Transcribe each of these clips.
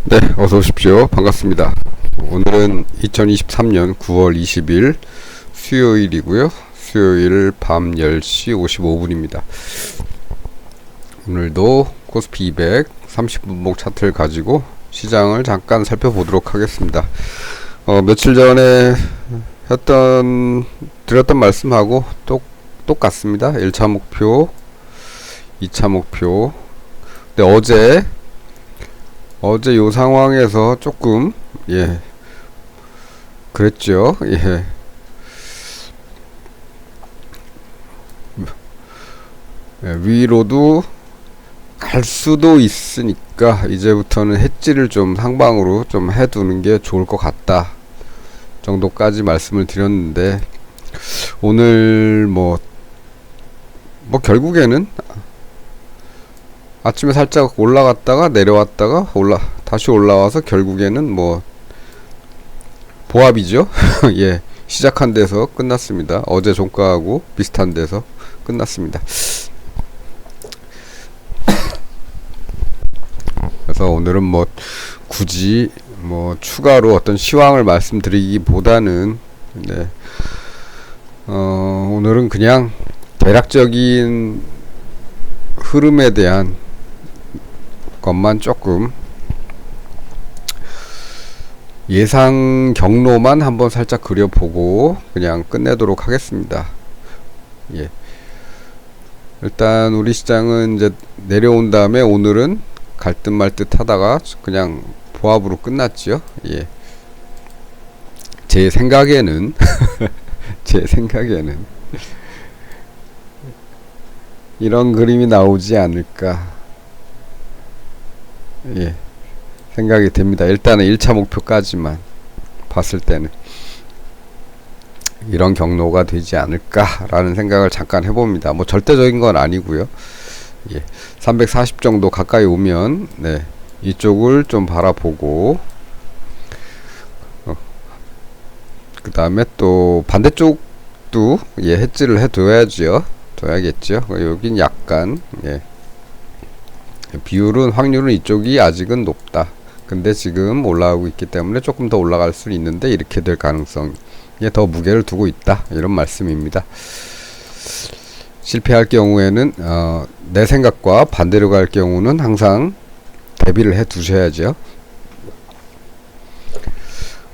네, 어서 오십시오. 반갑습니다. 오늘은 2023년 9월 20일 수요일이고요. 수요일 밤 10시 55분입니다. 오늘도 코스피 200 30분봉 차트를 가지고 시장을 잠깐 살펴보도록 하겠습니다. 며칠 전에 드렸던 말씀하고 똑같습니다. 1차 목표, 2차 목표. 근데 어제 요 상황에서 조금 그랬죠. 위로도 갈 수도 있으니까 이제부터는 해지를 좀 상방으로 좀 해두는 게 좋을 것 같다 정도까지 말씀을 드렸는데, 오늘 뭐 결국에는 아침에 살짝 올라갔다가 내려왔다가 다시 올라와서 결국에는 보합이죠. 예, 시작한 데서 끝났습니다. 어제 종가하고 비슷한 데서 끝났습니다. 그래서 오늘은 굳이 추가로 어떤 시황을 말씀드리기보다는 오늘은 그냥 대략적인 흐름에 대한 것만 조금 예상 경로만 한번 살짝 그려보고 그냥 끝내도록 하겠습니다. 예. 일단 우리 시장은 이제 내려온 다음에 오늘은 갈 듯 말 듯 하다가 그냥 보합으로 끝났죠. 예. 제 생각에는 이런 그림이 나오지 않을까 생각이 됩니다. 일단은 1차 목표까지만 봤을 때는 이런 경로가 되지 않을까라는 생각을 잠깐 해봅니다. 절대적인 건 아니고요. 340 정도 가까이 오면 이쪽을 좀 바라보고, 그 다음에 또 반대쪽도 해지를 둬야겠죠. 여긴 약간 비율은 확률은 이쪽이 아직은 높다. 근데 지금 올라가고 있기 때문에 조금 더 올라갈 수 있는데 이렇게 될 가능성에 더 무게를 두고 있다, 이런 말씀입니다. 실패할 경우에는 내 생각과 반대로 갈 경우는 항상 대비를 해 두셔야죠.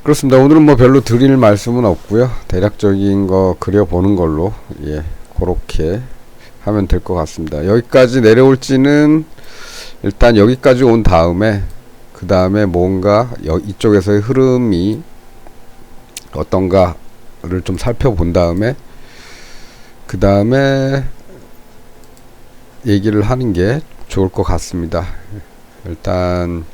그렇습니다. 오늘은 별로 드릴 말씀은 없고요. 대략적인 거 그려보는 걸로 그렇게 하면 될 것 같습니다. 여기까지 내려올지는 일단 여기까지 온 다음에, 그 다음에 뭔가 이쪽에서의 흐름이 어떤가를 좀 살펴본 다음에, 그 다음에 얘기를 하는 게 좋을 것 같습니다. 일단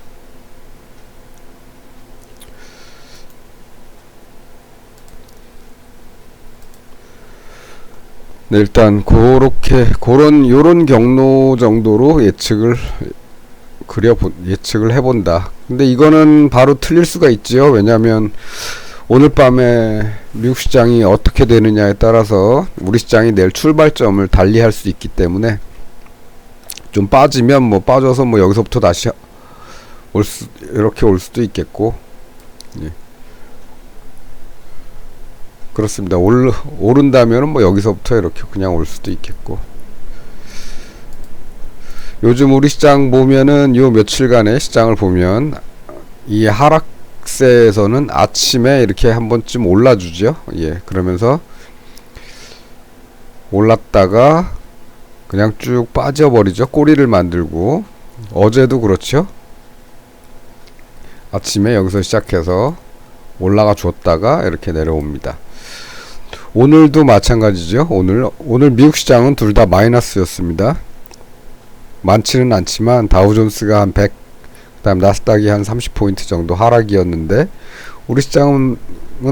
요런 경로 정도로 예측을 해본다. 근데 이거는 바로 틀릴 수가 있죠. 왜냐하면 오늘 밤에 미국 시장이 어떻게 되느냐에 따라서 우리 시장이 내일 출발점을 달리할 수 있기 때문에, 좀 빠지면 빠져서 여기서부터 다시 이렇게 올 수도 있겠고, 그렇습니다. 오른다면은 여기서부터 이렇게 그냥 올 수도 있겠고. 요즘 우리 시장 보면은 요 며칠간의 시장을 보면 이 하락세에서는 아침에 이렇게 한 번쯤 올라주죠. 그러면서 올랐다가 그냥 쭉 빠져버리죠. 꼬리를 만들고. 어제도 그렇죠. 아침에 여기서 시작해서 올라가 줬다가 이렇게 내려옵니다. 오늘도 마찬가지죠. 오늘 미국 시장은 둘 다 마이너스였습니다. 많지는 않지만 다우존스가 한 100, 그 다음 나스닥이 한 30포인트 정도 하락이었는데, 우리 시장은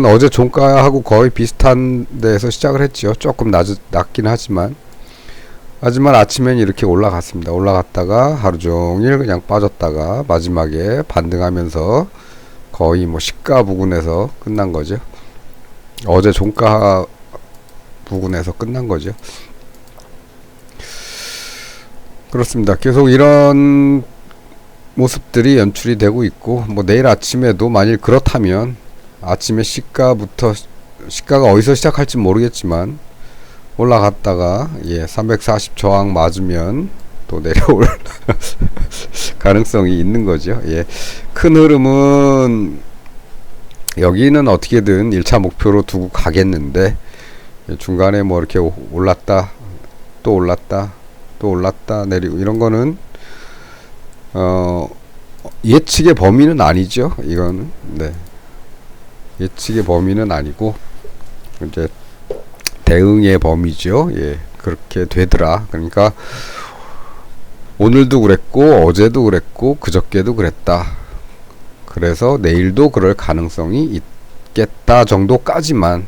어제 종가하고 거의 비슷한 데에서 시작을 했죠. 조금 낮긴 하지만 아침엔 이렇게 올라갔습니다. 올라갔다가 하루 종일 그냥 빠졌다가 마지막에 반등하면서 거의 시가 부근에서 끝난 거죠. 어제 종가 부근에서 끝난 거죠. 그렇습니다. 계속 이런 모습들이 연출이 되고 있고, 뭐 내일 아침에도 만일 그렇다면 아침에 시가가 어디서 시작할지 모르겠지만 올라갔다가 340 저항 맞으면 또 내려올 가능성이 있는 거죠. 큰 흐름은 여기는 어떻게든 1차 목표로 두고 가겠는데, 중간에 뭐 이렇게 올랐다 또 올랐다 또 올랐다 내리고 이런 거는 예측의 범위는 아니죠. 이거는 예측의 범위는 아니고 이제 대응의 범위죠. 그렇게 되더라. 그러니까 오늘도 그랬고 어제도 그랬고 그저께도 그랬다. 그래서 내일도 그럴 가능성이 있겠다 정도까지만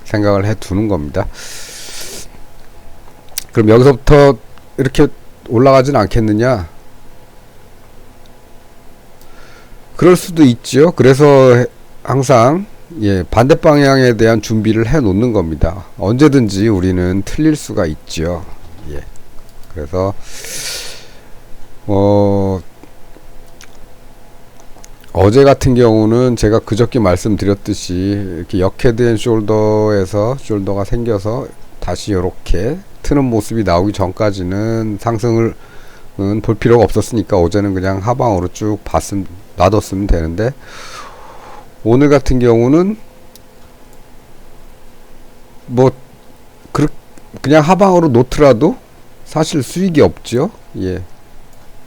생각을 해 두는 겁니다. 그럼 여기서부터 이렇게 올라가진 않겠느냐? 그럴 수도 있죠. 그래서 항상 반대 방향에 대한 준비를 해 놓는 겁니다. 언제든지 우리는 틀릴 수가 있죠. 그래서 어제 같은 경우는 제가 그저께 말씀드렸듯이 이렇게 역헤드앤숄더에서 숄더가 생겨서 다시 이렇게 트는 모습이 나오기 전까지는 상승을 볼 필요가 없었으니까 어제는 그냥 하방으로 쭉 놔뒀으면 되는데, 오늘 같은 경우는 뭐 그냥 하방으로 놓더라도 사실 수익이 없죠.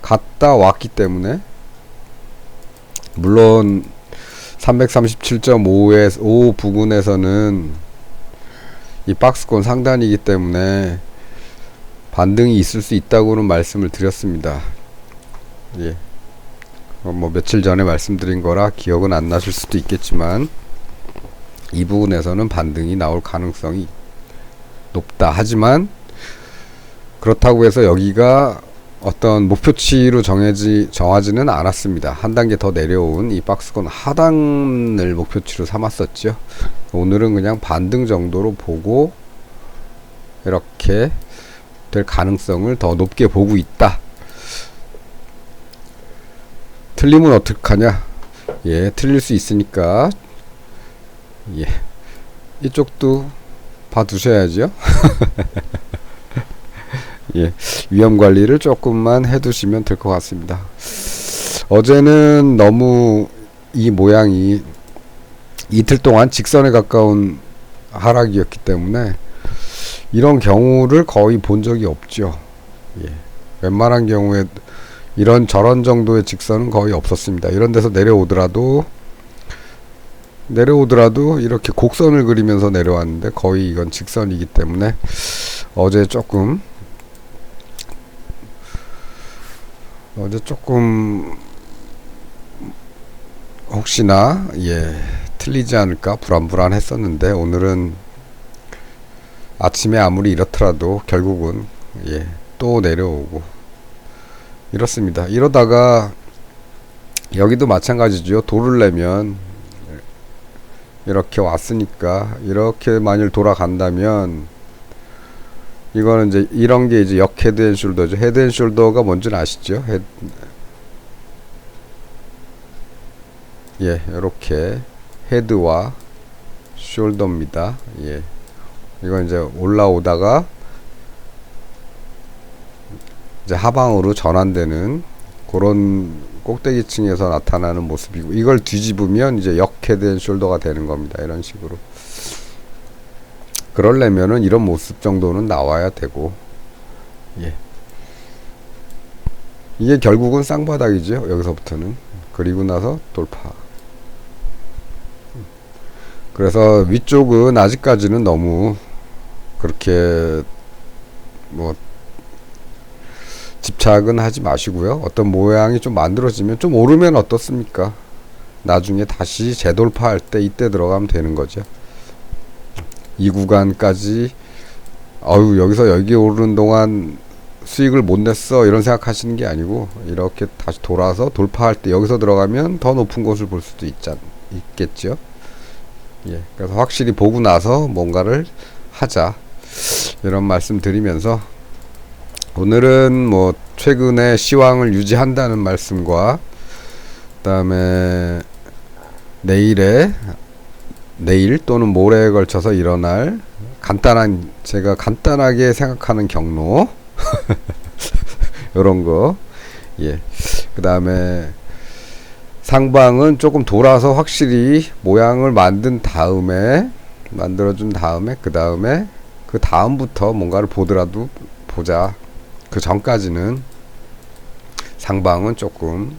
갔다 왔기 때문에. 물론 337.5 부근에서는 이 박스권 상단이기 때문에 반등이 있을 수 있다고는 말씀을 드렸습니다. 뭐 며칠 전에 말씀드린 거라 기억은 안 나실 수도 있겠지만 이 부분에서는 반등이 나올 가능성이 높다. 하지만 그렇다고 해서 여기가 어떤 목표치로 정하지는 않았습니다. 한 단계 더 내려온 이 박스권 하단을 목표치로 삼았었죠. 오늘은 그냥 반등 정도로 보고 이렇게 될 가능성을 더 높게 보고 있다. 틀리면 어떡하냐? 틀릴 수 있으니까 이쪽도 봐두셔야죠. 위험 관리를 조금만 해두시면 될 것 같습니다. 어제는 너무 이 모양이 이틀 동안 직선에 가까운 하락이었기 때문에 이런 경우를 거의 본 적이 없죠. 웬만한 경우에 저런 정도의 직선은 거의 없었습니다. 이런 데서 내려오더라도 이렇게 곡선을 그리면서 내려왔는데 거의 이건 직선이기 때문에 어제 조금 혹시나 틀리지 않을까 불안했었는데, 오늘은 아침에 아무리 이렇더라도 결국은 또 내려오고 이렇습니다. 이러다가 여기도 마찬가지죠. 돌을 내면 이렇게 왔으니까 이렇게 만일 돌아간다면 이거는 이제 이런 게 이제 역헤드앤숄더죠. 헤드앤숄더가 뭔지는 아시죠? 이렇게 헤드와 숄더입니다. 이건 이제 올라오다가 이제 하방으로 전환되는 그런 꼭대기층에서 나타나는 모습이고, 이걸 뒤집으면 이제 역헤드앤숄더가 되는 겁니다. 이런 식으로. 그러려면은 이런 모습 정도는 나와야 되고, 이게 결국은 쌍바닥이죠. 여기서부터는. 그리고 나서 돌파. 그래서 위쪽은 아직까지는 너무 그렇게 뭐 집착은 하지 마시고요. 어떤 모양이 좀 만들어지면 좀 오르면 어떻습니까? 나중에 다시 재돌파할 때 이때 들어가면 되는 거죠. 이 구간까지 여기서 여기 오르는 동안 수익을 못 냈어 이런 생각하시는 게 아니고, 이렇게 다시 돌아서 돌파할 때 여기서 들어가면 더 높은 곳을 볼 수도 있겠죠. 그래서 확실히 보고 나서 뭔가를 하자, 이런 말씀 드리면서 오늘은 뭐 최근에 시황을 유지한다는 말씀과 그다음에 내일 또는 모레에 걸쳐서 일어날 제가 간단하게 생각하는 경로 요런 거. 예. 그다음에 상방은 조금 돌아서 확실히 모양을 만들어준 다음에 그 다음부터 뭔가를 보자. 그 전까지는 상방은 조금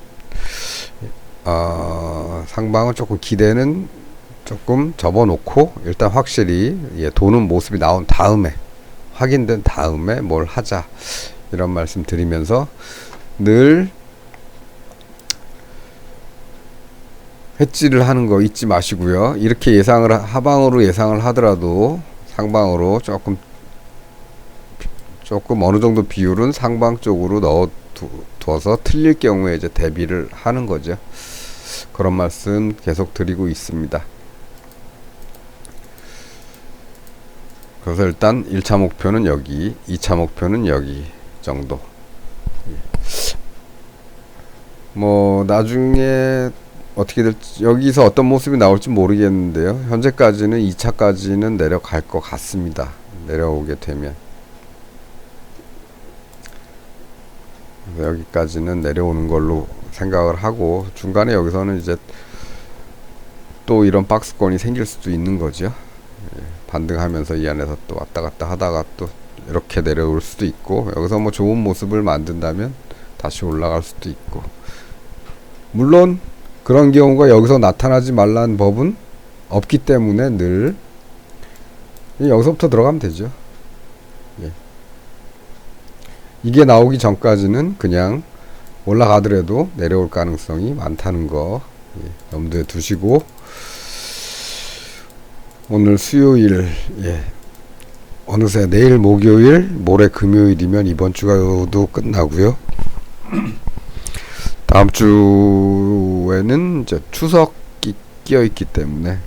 기대는 조금 접어놓고 일단 확실히 도는 모습이 나온 다음에 확인된 다음에 뭘 하자 이런 말씀 드리면서 늘 hedge를 하는 거 잊지 마시고요. 이렇게 하방으로 예상을 하더라도 상방으로 조금 어느 정도 비율은 상방 쪽으로 넣어둬서 틀릴 경우에 이제 대비를 하는 거죠. 그런 말씀 계속 드리고 있습니다. 그래서 일단 1차 목표는 여기, 2차 목표는 여기 정도. 뭐 나중에 어떻게 될지 여기서 어떤 모습이 나올지 모르겠는데요. 현재까지는 2차까지는 내려갈 것 같습니다. 내려오게 되면 여기까지는 내려오는 걸로 생각을 하고 중간에 여기서는 이제 또 이런 박스권이 생길 수도 있는 거죠. 반등하면서 이 안에서 또 왔다 갔다 하다가 또 이렇게 내려올 수도 있고 여기서 뭐 좋은 모습을 만든다면 다시 올라갈 수도 있고 물론 그런 경우가 여기서 나타나지 말라는 법은 없기 때문에 늘 여기서부터 들어가면 되죠. 예. 이게 나오기 전까지는 그냥 올라가더라도 내려올 가능성이 많다는 거 염두에 두시고 오늘 수요일 어느새 내일 목요일 모레 금요일이면 이번 주가도 끝나고요. 다음 주에는 이제 추석이 끼어 있기 때문에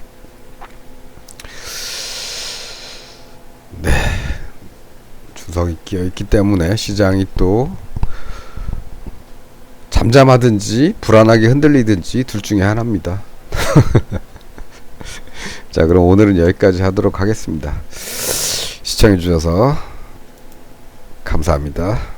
추석이 끼어 있기 때문에 시장이 또 잠잠하든지 불안하게 흔들리든지 둘 중에 하나입니다. 자, 그럼 오늘은 여기까지 하도록 하겠습니다. 시청해 주셔서 감사합니다.